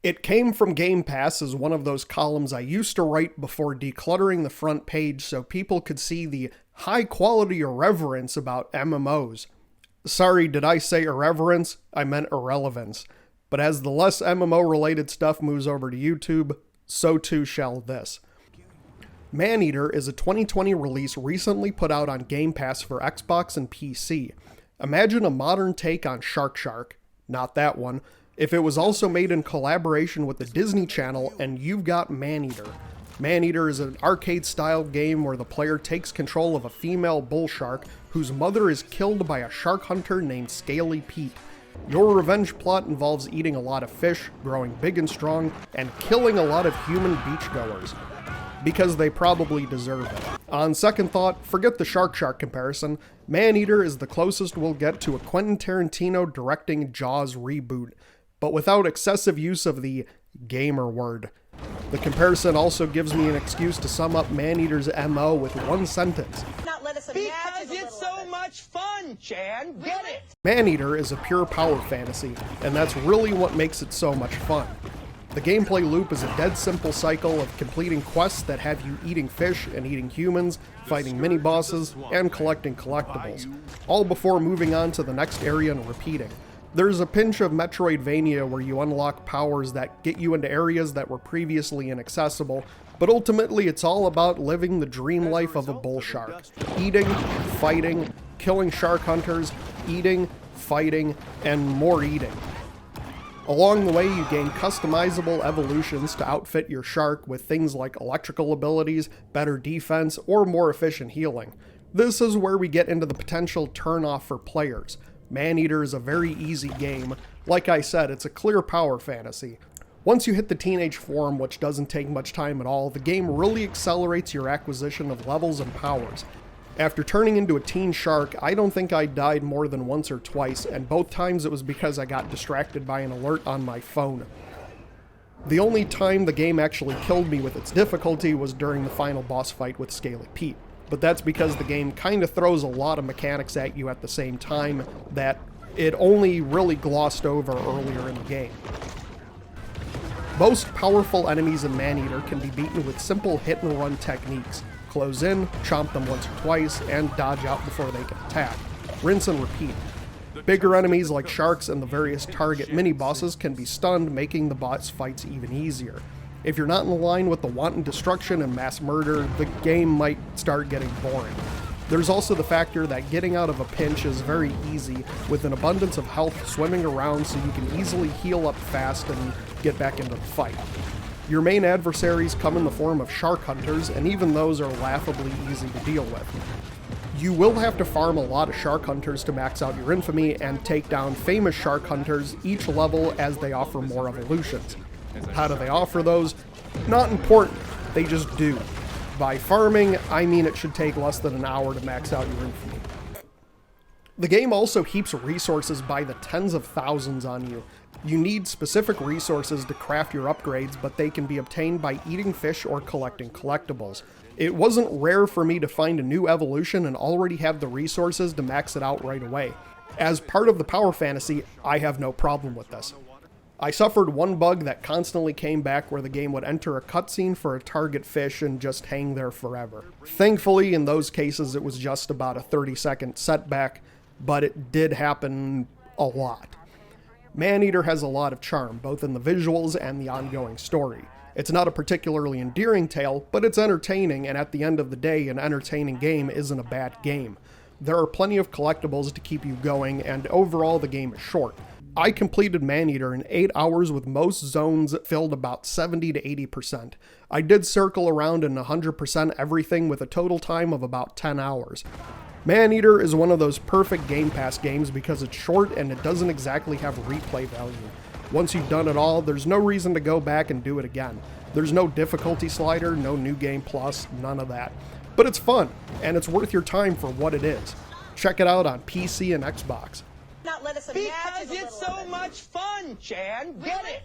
It came from Game Pass as one of those columns I used to write before decluttering the front page so people could see the high quality irreverence about MMOs. Sorry, did I say irreverence? I meant irrelevance. But as the less MMO related stuff moves over to YouTube, so too shall this. Maneater is a 2020 release recently put out on Game Pass for Xbox and PC. Imagine a modern take on Shark. Not that one. If it was also made in collaboration with the Disney Channel, and you've got Maneater. Maneater is an arcade-style game where the player takes control of a female bull shark whose mother is killed by a shark hunter named Scaly Pete. Your revenge plot involves eating a lot of fish, growing big and strong, and killing a lot of human beachgoers. Because they probably deserve it. On second thought, forget the Shark comparison. Maneater is the closest we'll get to a Quentin Tarantino directing Jaws reboot, but without excessive use of the gamer word. The comparison also gives me an excuse to sum up Maneater's MO with one sentence. Because it's so much fun, Chan. Get it? Maneater is a pure power fantasy, and that's really what makes it so much fun. The gameplay loop is a dead simple cycle of completing quests that have you eating fish and eating humans, fighting mini-bosses, and collecting collectibles, all before moving on to the next area and repeating. There's a pinch of Metroidvania where you unlock powers that get you into areas that were previously inaccessible, but ultimately it's all about living the dream life of a bull shark. Eating, fighting, killing shark hunters, eating, fighting, and more eating. Along the way, you gain customizable evolutions to outfit your shark with things like electrical abilities, better defense, or more efficient healing. This is where we get into the potential turn-off for players. Maneater is a very easy game. Like I said, it's a clear power fantasy. Once you hit the teenage form, which doesn't take much time at all, the game really accelerates your acquisition of levels and powers. After turning into a teen shark, I don't think I died more than once or twice, and both times it was because I got distracted by an alert on my phone. The only time the game actually killed me with its difficulty was during the final boss fight with Scaly Pete. But that's because the game kind of throws a lot of mechanics at you at the same time that it only really glossed over earlier in the game. Most powerful enemies in Maneater can be beaten with simple hit-and-run techniques. Close in, chomp them once or twice, and dodge out before they can attack. Rinse and repeat. Bigger enemies like sharks and the various target mini-bosses can be stunned, making the boss fights even easier. If you're not in line with the wanton destruction and mass murder, the game might start getting boring. There's also the factor that getting out of a pinch is very easy, with an abundance of health swimming around so you can easily heal up fast and get back into the fight. Your main adversaries come in the form of shark hunters, and even those are laughably easy to deal with. You will have to farm a lot of shark hunters to max out your infamy and take down famous shark hunters each level as they offer more evolutions. How do they offer those? Not important, they just do. By farming, I mean it should take less than an hour to max out your infamy. The game also heaps resources by the tens of thousands on you. You need specific resources to craft your upgrades, but they can be obtained by eating fish or collecting collectibles. It wasn't rare for me to find a new evolution and already have the resources to max it out right away. As part of the power fantasy, I have no problem with this. I suffered one bug that constantly came back where the game would enter a cutscene for a target fish and just hang there forever. Thankfully, in those cases, it was just about a 30-second setback, but it did happen a lot. Maneater has a lot of charm, both in the visuals and the ongoing story. It's not a particularly endearing tale, but it's entertaining, and at the end of the day, an entertaining game isn't a bad game. There are plenty of collectibles to keep you going, and overall the game is short. I completed Maneater in 8 hours with most zones filled about 70 to 80%. I did circle around in 100% everything with a total time of about 10 hours. Maneater is one of those perfect Game Pass games because it's short and it doesn't exactly have replay value. Once you've done it all, there's no reason to go back and do it again. There's no difficulty slider, no new game plus, none of that. But it's fun, and it's worth your time for what it is. Check it out on PC and Xbox. Because it's so much fun, Chan. Get it?